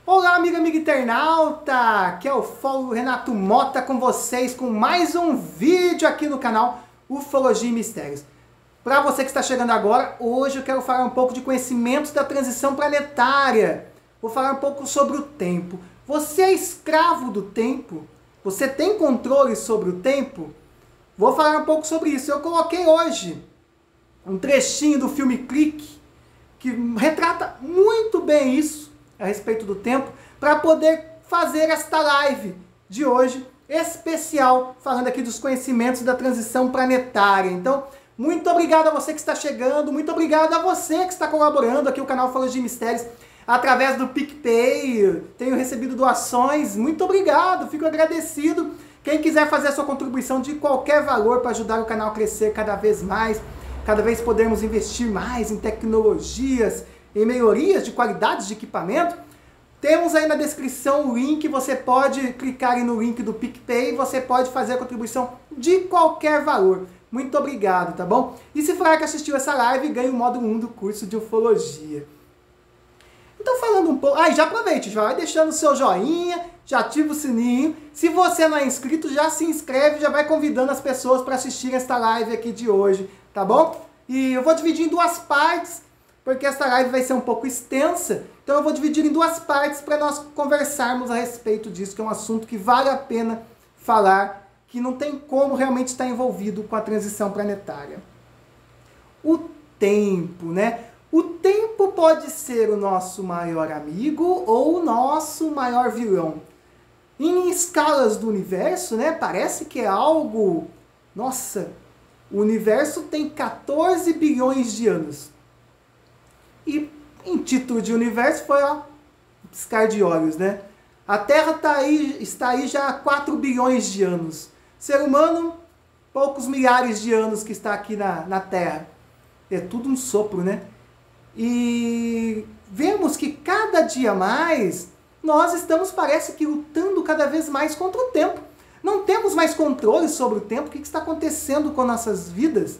Olá, amiga internauta! Que é o ufólogo Renato Mota com vocês com mais um vídeo aqui no canal Ufologia e Mistérios. Para você que está chegando agora, hoje eu quero falar um pouco de conhecimentos da transição planetária. Vou falar um pouco sobre o tempo. Você é escravo do tempo? Você tem controle sobre o tempo? Vou falar um pouco sobre isso. Eu coloquei hoje um trechinho do filme Clique, que retrata muito bem isso a respeito do tempo, para poder fazer esta live de hoje especial, falando aqui dos conhecimentos da transição planetária. Então, muito obrigado a você que está chegando, muito obrigado a você que está colaborando aqui no canal Ufologia e Mistérios, através do PicPay, tenho recebido doações, muito obrigado, fico agradecido. Quem quiser fazer a sua contribuição de qualquer valor para ajudar o canal a crescer cada vez mais, cada vez podermos investir mais em tecnologias, em melhorias de qualidade de equipamento, temos aí na descrição o link, você pode clicar aí no link do PicPay e você pode fazer a contribuição de qualquer valor. Muito obrigado, tá bom? E se for que assistiu essa live, ganha o módulo 1 do curso de ufologia. Então falando um pouco... já aproveite, já vai deixando o seu joinha, já ativa o sininho. Se você não é inscrito, já se inscreve, já vai convidando as pessoas para assistir esta live aqui de hoje, tá bom? E eu vou dividir em duas partes, porque esta live vai ser um pouco extensa. Então eu vou dividir em duas partes para nós conversarmos a respeito disso, que é um assunto que vale a pena falar, que não tem como realmente estar envolvido com a transição planetária. O tempo, né? O tempo pode ser o nosso maior amigo ou o nosso maior vilão. Em escalas do universo, né? Parece que é algo... Nossa, o universo tem 14 bilhões de anos. E em título de universo foi um piscar de olhos, né? A Terra está aí já há 4 bilhões de anos. Ser humano, poucos milhares de anos que está aqui na Terra. É tudo um sopro, né? E vemos que cada dia mais nós estamos, parece que, lutando cada vez mais contra o tempo. Não temos mais controle sobre o tempo. O que está acontecendo com nossas vidas?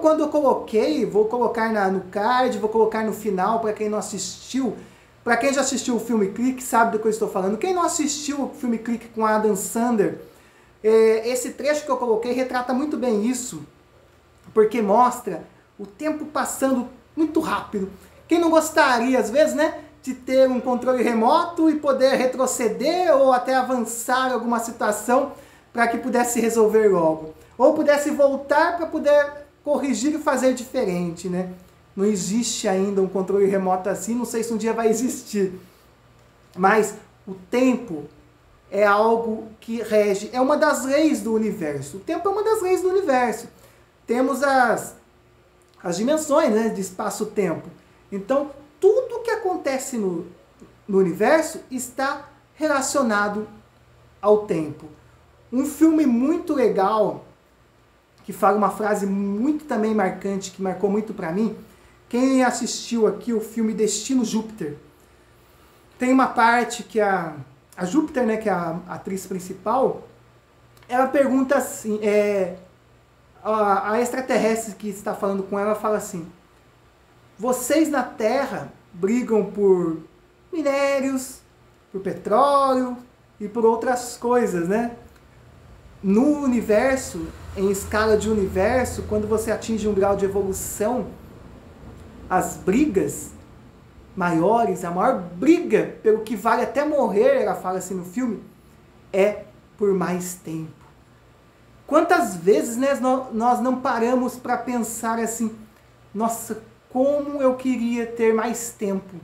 Quando eu coloquei, vou colocar no card, vou colocar no final, para quem não assistiu. Para quem já assistiu o filme Clique, sabe do que eu estou falando. Quem não assistiu o filme Clique com Adam Sandler, esse trecho que eu coloquei retrata muito bem isso, porque mostra o tempo passando muito rápido. Quem não gostaria, às vezes, né, de ter um controle remoto e poder retroceder ou até avançar em alguma situação para que pudesse resolver logo. Ou pudesse voltar para poder corrigir e fazer diferente, né? Não existe ainda um controle remoto assim, não sei se um dia vai existir. Mas o tempo é algo que rege, é uma das leis do universo. O tempo é uma das leis do universo. Temos as dimensões, né, de espaço-tempo. Então, tudo que acontece no universo está relacionado ao tempo. Um filme muito legal, que fala uma frase muito também marcante, que marcou muito para mim. Quem assistiu aqui o filme Destino Júpiter, tem uma parte que a Júpiter, né, que é a atriz principal, ela pergunta assim, a extraterrestre que está falando com ela fala assim: vocês na Terra brigam por minérios, por petróleo e por outras coisas, né? No universo, em escala de universo, quando você atinge um grau de evolução, as brigas maiores, a maior briga pelo que vale até morrer, ela fala assim no filme, é por mais tempo. Quantas vezes, né, nós não paramos para pensar assim, nossa, como eu queria ter mais tempo.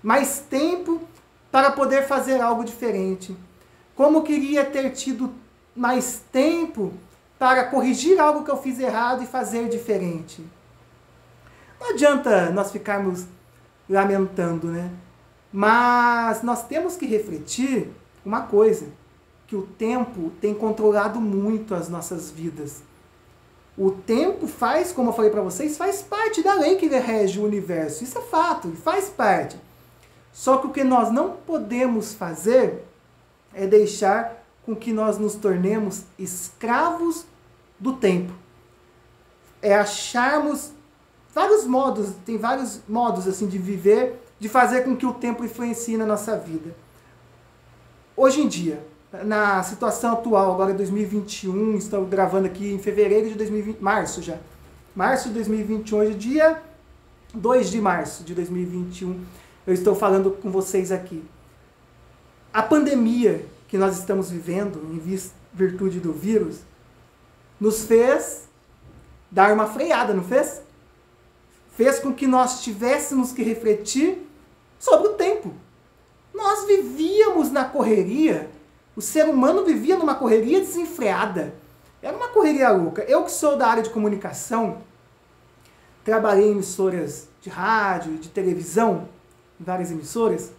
Mais tempo para poder fazer algo diferente. Como eu queria ter tido mais tempo para corrigir algo que eu fiz errado e fazer diferente. Não adianta nós ficarmos lamentando, né? Mas nós temos que refletir uma coisa, que o tempo tem controlado muito as nossas vidas. O tempo faz, como eu falei para vocês, faz parte da lei que rege o universo. Isso é fato, faz parte. Só que o que nós não podemos fazer é deixar com que nós nos tornemos escravos do tempo. É acharmos tem vários modos assim de viver, de fazer com que o tempo influencie na nossa vida. Hoje em dia, na situação atual, agora 2021, estou gravando aqui em fevereiro de 2020, março já. Março de 2021, hoje é dia 2 de março de 2021, eu estou falando com vocês aqui. A pandemia que nós estamos vivendo, em virtude do vírus, nos fez dar uma freada, não fez? Fez com que nós tivéssemos que refletir sobre o tempo. Nós vivíamos na correria, o ser humano vivia numa correria desenfreada. Era uma correria louca. Eu que sou da área de comunicação, trabalhei em emissoras de rádio, de televisão, em várias emissoras,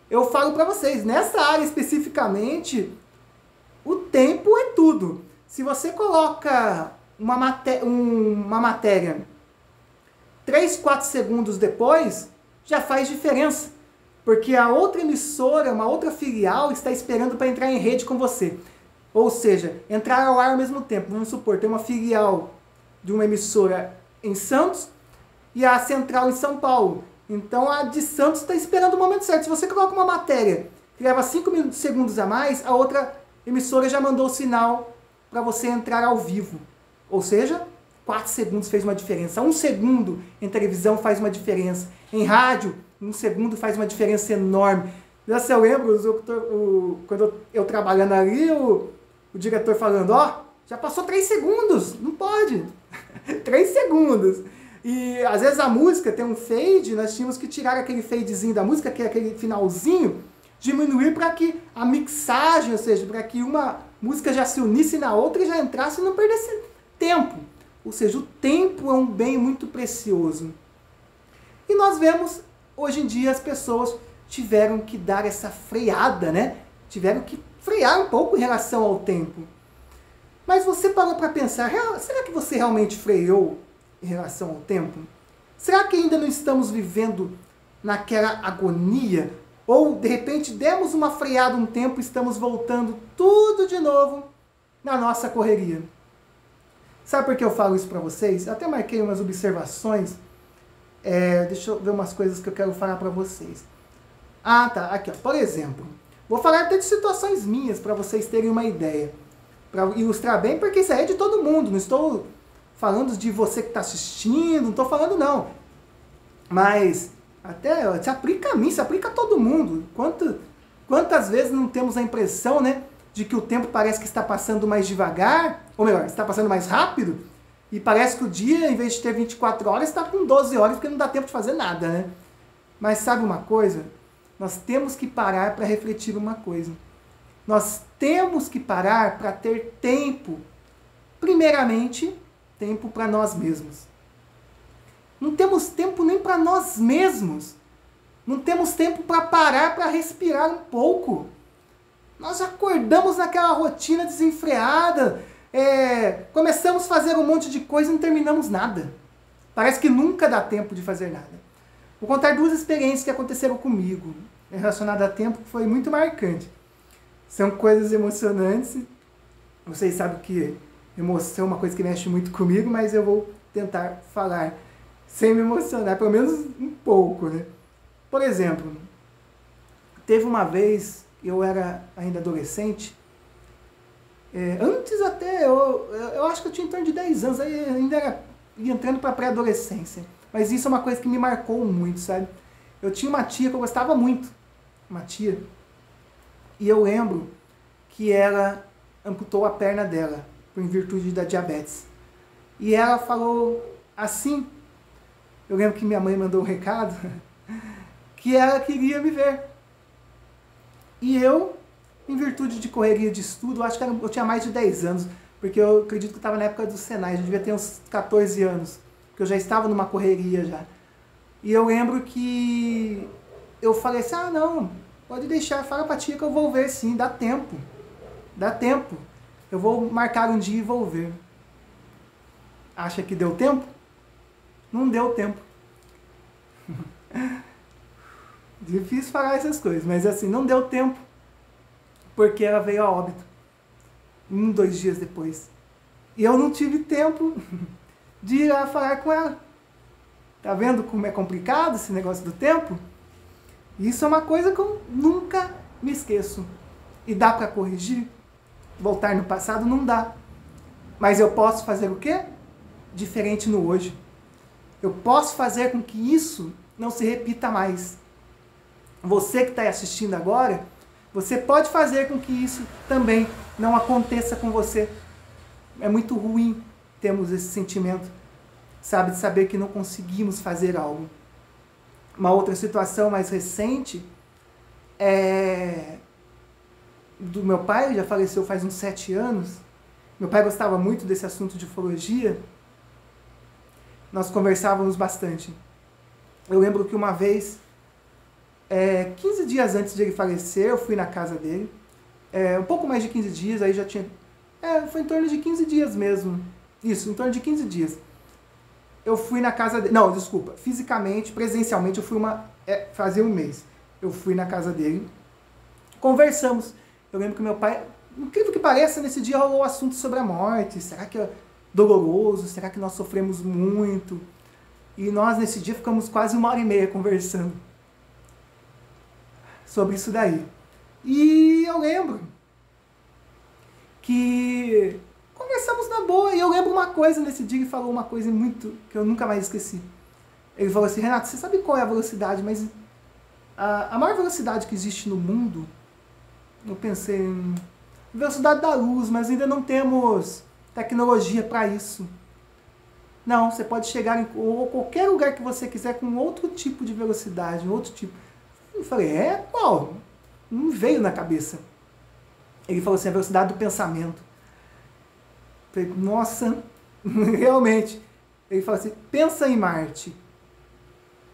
eu falo para vocês, nessa área especificamente, o tempo é tudo. Se você coloca uma matéria 3, 4 segundos depois, já faz diferença. Porque a outra emissora, uma outra filial, está esperando para entrar em rede com você. Ou seja, entrar ao ar ao mesmo tempo. Vamos supor, tem uma filial de uma emissora em Santos e a central em São Paulo. Então a de Santos está esperando o momento certo. Se você coloca uma matéria que leva 5 segundos a mais, a outra emissora já mandou o sinal para você entrar ao vivo. Ou seja, 4 segundos fez uma diferença. 1 segundo em televisão faz uma diferença. Em rádio, 1 segundo faz uma diferença enorme. Se eu lembro, quando eu trabalhando ali, o diretor falando, ó, já passou 3 segundos, não pode. 3 segundos. E às vezes a música tem um fade, nós tínhamos que tirar aquele fadezinho da música, que é aquele finalzinho, diminuir para que a mixagem, ou seja, para que uma música já se unisse na outra e já entrasse e não perdesse tempo. Ou seja, o tempo é um bem muito precioso. E nós vemos, hoje em dia, as pessoas tiveram que dar essa freada, né? Tiveram que frear um pouco em relação ao tempo. Mas você parou para pensar, será que você realmente freou em relação ao tempo? Será que ainda não estamos vivendo naquela agonia? Ou, de repente, demos uma freada um tempo e estamos voltando tudo de novo na nossa correria? Sabe por que eu falo isso para vocês? Eu até marquei umas observações. Deixa eu ver umas coisas que eu quero falar para vocês. Ah, tá. Aqui, ó. Por exemplo, vou falar até de situações minhas para vocês terem uma ideia. Para ilustrar bem, porque isso aí é de todo mundo. Não estou falando de você que está assistindo, não estou falando não. Mas até se aplica a mim, se aplica a todo mundo. Quantas vezes não temos a impressão, né, de que o tempo parece que está passando mais devagar, ou melhor, está passando mais rápido, e parece que o dia, em vez de ter 24 horas, está com 12 horas, porque não dá tempo de fazer nada, né? Mas sabe uma coisa? Nós temos que parar para refletir uma coisa. Nós temos que parar para ter tempo, primeiramente, tempo para nós mesmos. Não temos tempo nem para nós mesmos. Não temos tempo para parar para respirar um pouco. Nós acordamos naquela rotina desenfreada, começamos a fazer um monte de coisa e não terminamos nada. Parece que nunca dá tempo de fazer nada. Vou contar 2 experiências que aconteceram comigo, relacionadas a tempo, que foi muito marcante. São coisas emocionantes. Vocês sabem que emoção é uma coisa que mexe muito comigo, mas eu vou tentar falar sem me emocionar, pelo menos um pouco, né? Por exemplo, teve uma vez, eu era ainda adolescente, antes até, eu acho que eu tinha em torno de 10 anos, aí ainda ia entrando para a pré-adolescência. Mas isso é uma coisa que me marcou muito, sabe? Eu tinha uma tia que eu gostava muito, uma tia, e eu lembro que ela amputou a perna dela, por virtude da diabetes. E ela falou assim, eu lembro que minha mãe mandou um recado, que ela queria me ver. E eu, em virtude de correria de estudo, acho que eu tinha mais de 10 anos, porque eu acredito que eu estava na época do Senai, eu devia ter uns 14 anos, porque eu já estava numa correria já. E eu lembro que eu falei assim, não, pode deixar, fala pra tia que eu vou ver sim, dá tempo. Dá tempo. Eu vou marcar um dia e vou ver. Acha que deu tempo? Não deu tempo. Difícil falar essas coisas, mas assim, não deu tempo. Porque ela veio a óbito. 1, 2 dias depois. E eu não tive tempo de ir lá falar com ela. Tá vendo como é complicado esse negócio do tempo? Isso é uma coisa que eu nunca me esqueço. E dá para corrigir? Voltar no passado não dá. Mas eu posso fazer o quê? Diferente no hoje. Eu posso fazer com que isso não se repita mais. Você que está assistindo agora, você pode fazer com que isso também não aconteça com você. É muito ruim termos esse sentimento, sabe, de saber que não conseguimos fazer algo. Uma outra situação mais recente é do meu pai, ele já faleceu faz uns 7 anos. Meu pai gostava muito desse assunto de ufologia. Nós conversávamos bastante. Eu lembro que uma vez, 15 dias antes de ele falecer, eu fui na casa dele. Um pouco mais de 15 dias, aí já tinha... foi em torno de 15 dias mesmo. Isso, em torno de 15 dias. Eu fui na casa dele... Não, desculpa. Fisicamente, presencialmente, eu fui fazia um mês. Eu fui na casa dele. Conversamos. Eu lembro que meu pai... Incrível que pareça, nesse dia rolou o assunto sobre a morte. Será que é doloroso? Será que nós sofremos muito? E nós, nesse dia, ficamos quase 1h30 conversando sobre isso daí. E eu lembro que conversamos na boa. E eu lembro uma coisa nesse dia, ele falou uma coisa muito que eu nunca mais esqueci. Ele falou assim: Renato, você sabe qual é a velocidade, mas a maior velocidade que existe no mundo, eu pensei em velocidade da luz, mas ainda não temos tecnologia para isso. Não, você pode chegar em qualquer lugar que você quiser com outro tipo de velocidade, outro tipo. Eu falei, qual? Não veio na cabeça. Ele falou assim, a velocidade do pensamento. Eu falei, nossa, realmente. Ele falou assim, pensa em Marte.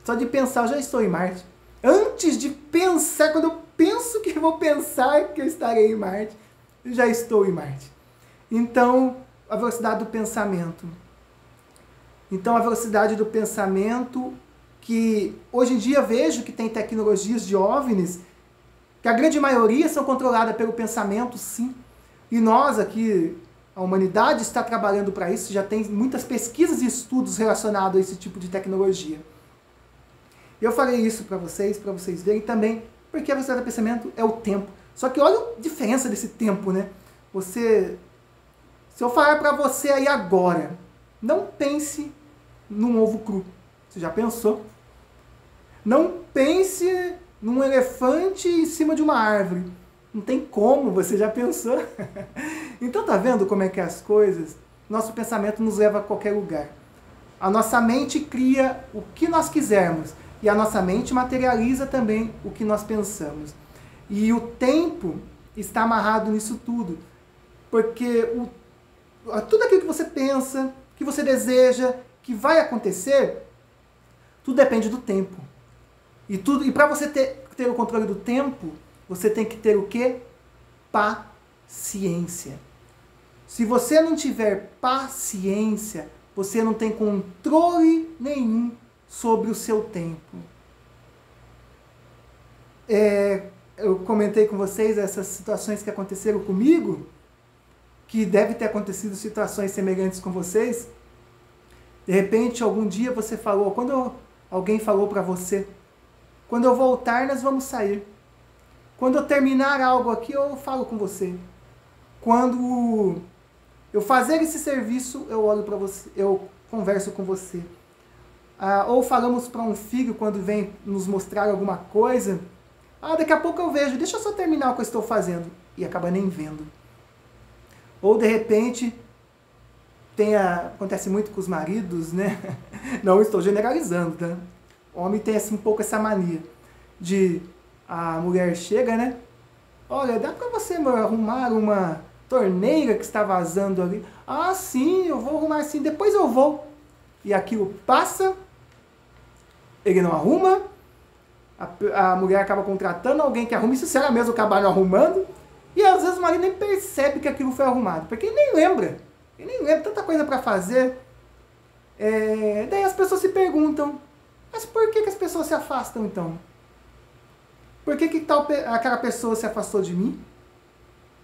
Só de pensar, eu já estou em Marte. Antes de pensar, quando eu penso que eu vou pensar que eu estarei em Marte, eu já estou em Marte. Então, a velocidade do pensamento. Então, a velocidade do pensamento, que hoje em dia vejo que tem tecnologias de OVNIs, que a grande maioria são controladas pelo pensamento, sim. E nós aqui, a humanidade está trabalhando para isso, já tem muitas pesquisas e estudos relacionados a esse tipo de tecnologia. Eu falei isso para vocês verem também, porque a velocidade do pensamento é o tempo. Só que olha a diferença desse tempo, né? Se eu falar para você aí agora, não pense num ovo cru. Você já pensou? Não pense num elefante em cima de uma árvore. Não tem como, você já pensou? Então tá vendo como é que é as coisas? Nosso pensamento nos leva a qualquer lugar. A nossa mente cria o que nós quisermos. E a nossa mente materializa também o que nós pensamos. E o tempo está amarrado nisso tudo. Porque tudo aquilo que você pensa, que você deseja, que vai acontecer, tudo depende do tempo. E para você ter o controle do tempo, você tem que ter o quê? Paciência. Se você não tiver paciência, você não tem controle nenhum sobre o seu tempo. Eu comentei com vocês essas situações que aconteceram comigo, que deve ter acontecido situações semelhantes com vocês. De repente, algum dia você falou, alguém falou para você, quando eu voltar nós vamos sair. Quando eu terminar algo aqui, eu falo com você. Quando eu fazer esse serviço, eu olho para você, eu converso com você. Ou falamos para um filho quando vem nos mostrar alguma coisa, daqui a pouco eu vejo, deixa eu só terminar o que eu estou fazendo. E acaba nem vendo. Ou de repente, acontece muito com os maridos, né? Não estou generalizando, tá? O homem tem assim, um pouco essa mania de a mulher chega, né? Olha, dá pra você arrumar uma torneira que está vazando ali? Ah, sim, eu vou arrumar sim, depois eu vou. E aquilo passa, ele não arruma, a mulher acaba contratando alguém que arruma, isso se ela mesmo acabar não arrumando, e às vezes o marido nem percebe que aquilo foi arrumado, porque ele nem lembra, tanta coisa para fazer. Daí as pessoas se perguntam, mas por que as pessoas se afastam então? Por que aquela pessoa se afastou de mim?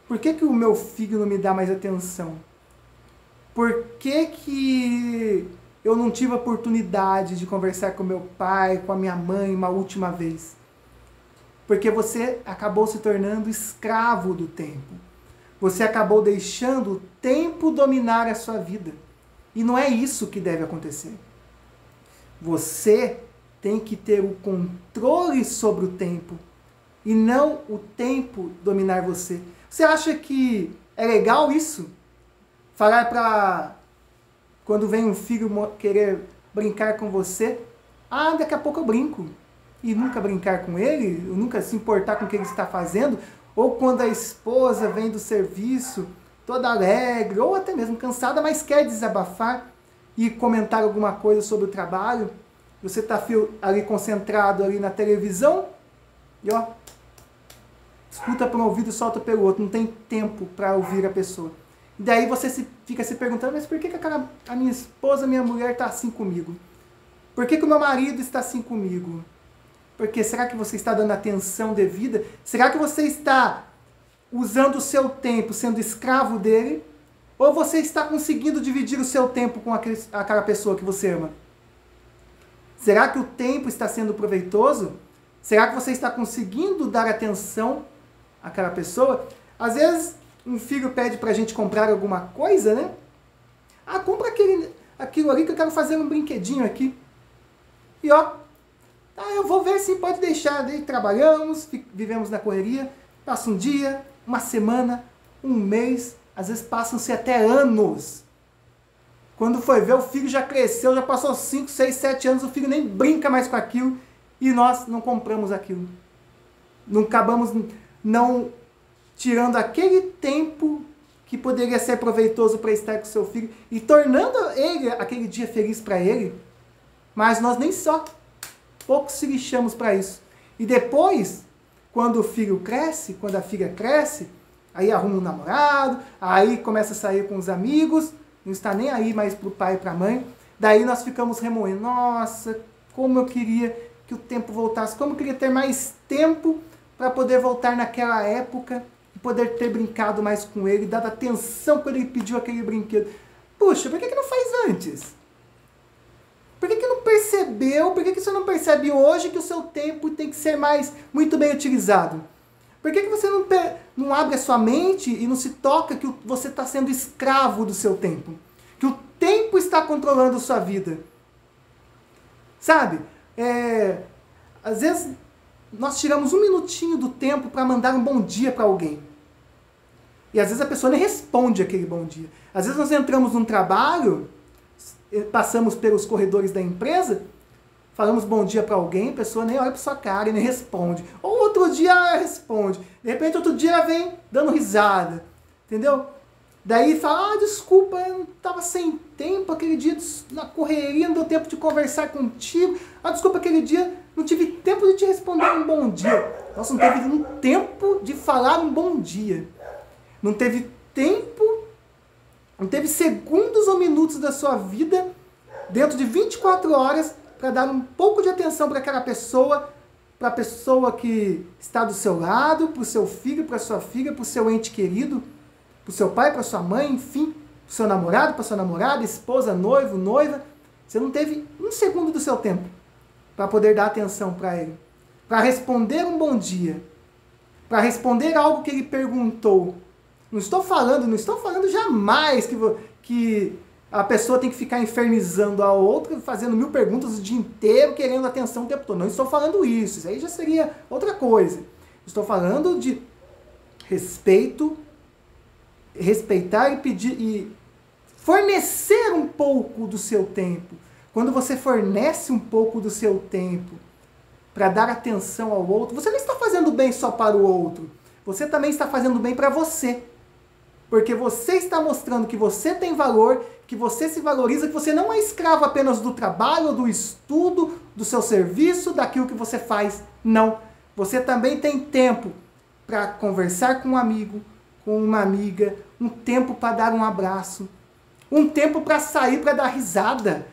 Por que o meu filho não me dá mais atenção? Por que eu não tive a oportunidade de conversar com meu pai, com a minha mãe uma última vez. Porque você acabou se tornando escravo do tempo. Você acabou deixando o tempo dominar a sua vida. E não é isso que deve acontecer. Você tem que ter o controle sobre o tempo e não o tempo dominar você. Você acha que é legal isso? Falar para quando vem um filho querer brincar com você, daqui a pouco eu brinco. E nunca brincar com ele, nunca se importar com o que ele está fazendo, ou quando a esposa vem do serviço toda alegre, ou até mesmo cansada, mas quer desabafar e comentar alguma coisa sobre o trabalho, você está ali concentrado ali na televisão, e ó, escuta por um ouvido e solta pelo outro, não tem tempo para ouvir a pessoa. E daí você fica se perguntando, mas por que a minha esposa, minha mulher está assim comigo? Por que o meu marido está assim comigo? Porque será que você está dando atenção devida? Será que você está usando o seu tempo sendo escravo dele? Ou você está conseguindo dividir o seu tempo com aquela pessoa que você ama? Será que o tempo está sendo proveitoso? Será que você está conseguindo dar atenção àquela pessoa? Às vezes, um filho pede para a gente comprar alguma coisa, né? Compra aquilo ali que eu quero fazer um brinquedinho aqui. E ó, eu vou ver se pode deixar. Daí trabalhamos, vivemos na correria, passa um dia, uma semana, um mês, às vezes passam-se até anos. Quando foi ver, o filho já cresceu, já passou 5, 6, 7 anos, o filho nem brinca mais com aquilo e nós não compramos aquilo. Não acabamos não tirando aquele tempo que poderia ser proveitoso para estar com seu filho e tornando ele aquele dia feliz para ele. Mas nós nem só, poucos se lixamos para isso. E depois, quando o filho cresce, quando a filha cresce, aí arruma um namorado, aí começa a sair com os amigos, não está nem aí mais para o pai e para a mãe. Daí nós ficamos remoendo. Nossa, como eu queria que o tempo voltasse, como eu queria ter mais tempo para poder voltar naquela época e poder ter brincado mais com ele, dado atenção quando ele pediu aquele brinquedo. Puxa, por que não faz antes? Por que não percebeu? Por que você não percebe hoje que o seu tempo tem que ser muito bem utilizado? Por que você não abre a sua mente e não se toca que você está sendo escravo do seu tempo? Que o tempo está controlando a sua vida. Sabe? Às vezes nós tiramos um minutinho do tempo para mandar um bom dia para alguém. E às vezes a pessoa nem responde aquele bom dia. Às vezes nós entramos num trabalho, passamos pelos corredores da empresa, falamos bom dia para alguém, a pessoa nem olha para sua cara e nem responde. Ou outro dia ela responde. De repente outro dia ela vem dando risada. Entendeu? Daí fala, desculpa, eu estava sem tempo aquele dia, na correria, não deu tempo de conversar contigo. Desculpa, aquele dia não tive tempo de te responder um bom dia. Nossa, não teve um tempo de falar um bom dia. Não teve tempo, não teve segundos ou minutos da sua vida, dentro de 24 horas, para dar um pouco de atenção para aquela pessoa, para a pessoa que está do seu lado, para o seu filho, para a sua filha, para o seu ente querido, para o seu pai, para a sua mãe, enfim, para o seu namorado, para a sua namorada, esposa, noivo, noiva. Você não teve um segundo do seu tempo para poder dar atenção para ele, para responder um bom dia, para responder algo que ele perguntou. Não estou falando jamais que a pessoa tem que ficar infernizando a outra, fazendo 1000 perguntas o dia inteiro, querendo atenção o tempo todo. Não estou falando isso, isso aí já seria outra coisa. Estou falando de respeito, respeitar e pedir e fornecer um pouco do seu tempo. Quando você fornece um pouco do seu tempo para dar atenção ao outro, você não está fazendo bem só para o outro. Você também está fazendo bem para você. Porque você está mostrando que você tem valor, que você se valoriza, que você não é escravo apenas do trabalho, do estudo, do seu serviço, daquilo que você faz. Não. Você também tem tempo para conversar com um amigo, com uma amiga, um tempo para dar um abraço, um tempo para sair para dar risada,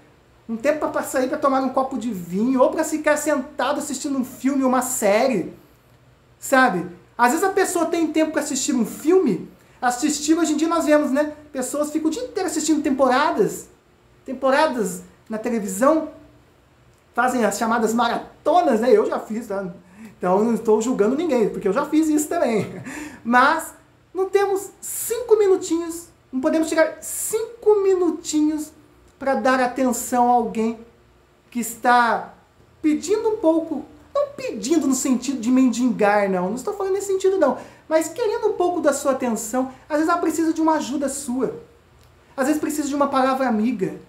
um tempo para sair para tomar um copo de vinho, ou para ficar sentado assistindo um filme ou uma série. Sabe? Às vezes a pessoa tem tempo para assistir um filme. Assistir, hoje em dia nós vemos, né? Pessoas ficam o dia inteiro assistindo temporadas na televisão, fazem as chamadas maratonas, né? Eu já fiz, tá? Então não estou julgando ninguém, porque eu já fiz isso também. Mas não temos 5 minutinhos, não podemos tirar 5 minutinhos para dar atenção a alguém que está pedindo um pouco, não pedindo no sentido de mendigar, não estou falando nesse sentido não, mas querendo um pouco da sua atenção. Às vezes ela precisa de uma ajuda sua, às vezes precisa de uma palavra amiga,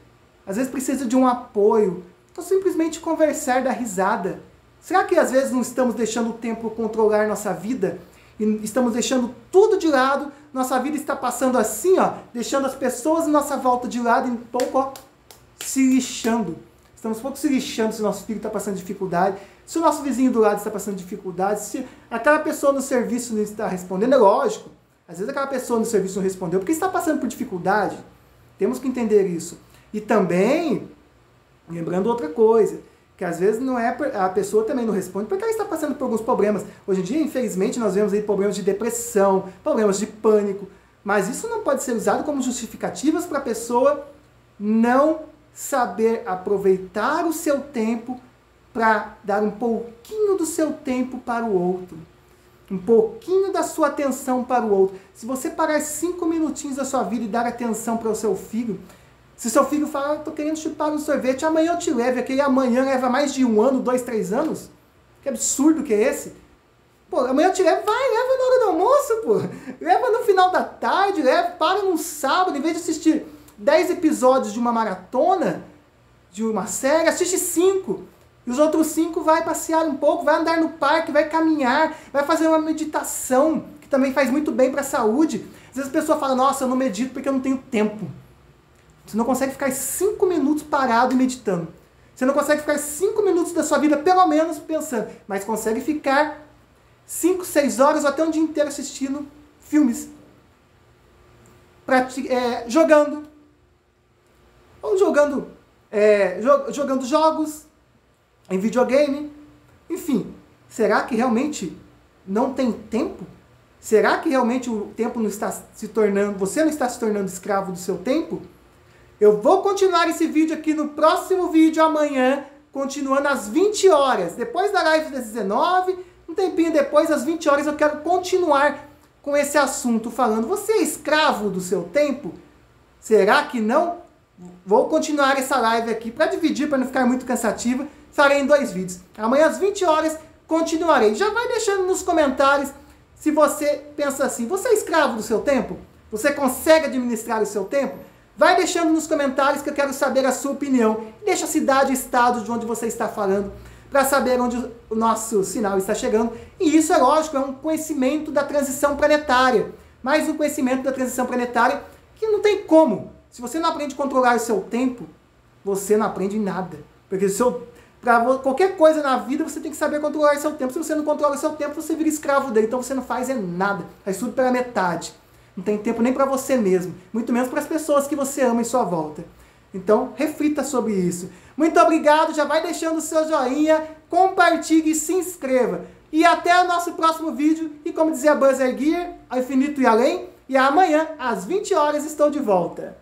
às vezes precisa de um apoio, então simplesmente conversar, dar risada. Será que às vezes não estamos deixando o tempo controlar nossa vida? E estamos deixando tudo de lado, nossa vida está passando assim, ó, deixando as pessoas em nossa volta de lado e um pouco, ó, se lixando. Estamos um pouco se lixando se o nosso filho está passando dificuldade, se o nosse vizinho do lado está passando dificuldade, se aquela pessoa no serviço não está respondendo. É lógico, às vezes aquela pessoa no serviço não respondeu porque está passando por dificuldade. Temos que entender isso. E também, lembrando outra coisa, que às vezes não é a pessoa também não responde porque ela está passando por alguns problemas. Hoje em dia, infelizmente, nós vemos aí problemas de depressão, problemas de pânico, mas isso não pode ser usado como justificativas para a pessoa não saber aproveitar o seu tempo para dar um pouquinho do seu tempo para o outro. Um pouquinho da sua atenção para o outro. Se você parar 5 minutinhos da sua vida e dar atenção para o seu filho, se seu filho fala, estou querendo chupar um sorvete, amanhã eu te levo, aquele amanhã leva mais de 1 ano, 2, 3 anos? Que absurdo que é esse? Pô, amanhã eu te levo, vai, leva na hora do almoço, pô. Leva no final da tarde, leva, para num sábado, em vez de assistir 10 episódios de uma maratona, de uma série, assiste 5. E os outros 5 vai passear um pouco, vai andar no parque, vai caminhar, vai fazer uma meditação, que também faz muito bem para a saúde. Às vezes a pessoa fala, nossa, eu não medito porque eu não tenho tempo. Você não consegue ficar 5 minutos parado e meditando. Você não consegue ficar 5 minutos da sua vida, pelo menos, pensando. Mas consegue ficar 5, 6 horas ou até um dia inteiro assistindo filmes. Jogando. Ou jogando jogos em videogame. Enfim, será que realmente não tem tempo? Será que realmente o tempo não está se tornando... Você não está se tornando escravo do seu tempo? Eu vou continuar esse vídeo aqui no próximo vídeo amanhã, continuando às 20 horas. Depois da live das 19, um tempinho depois, às 20 horas, eu quero continuar com esse assunto, falando, você é escravo do seu tempo? Será que não? Vou continuar essa live aqui para dividir, para não ficar muito cansativa. Farei em 2 vídeos. Amanhã às 20 horas continuarei. Já vai deixando nos comentários se você pensa assim, você é escravo do seu tempo? Você consegue administrar o seu tempo? Vai deixando nos comentários que eu quero saber a sua opinião. Deixa a cidade e estado de onde você está falando, para saber onde o nosso sinal está chegando. E isso é lógico, é um conhecimento da transição planetária. Mais um conhecimento da transição planetária que não tem como. Se você não aprende a controlar o seu tempo, você não aprende nada. Porque para qualquer coisa na vida, você tem que saber controlar o seu tempo. Se você não controla o seu tempo, você vira escravo dele. Então você não faz nada. Faz tudo pela metade. Não tem tempo nem para você mesmo. Muito menos para as pessoas que você ama em sua volta. Então, reflita sobre isso. Muito obrigado. Já vai deixando o seu joinha, compartilhe e se inscreva. E até o nosso próximo vídeo. E como dizia Buzz Lightyear, ao infinito e além. E amanhã, às 20 horas, estou de volta.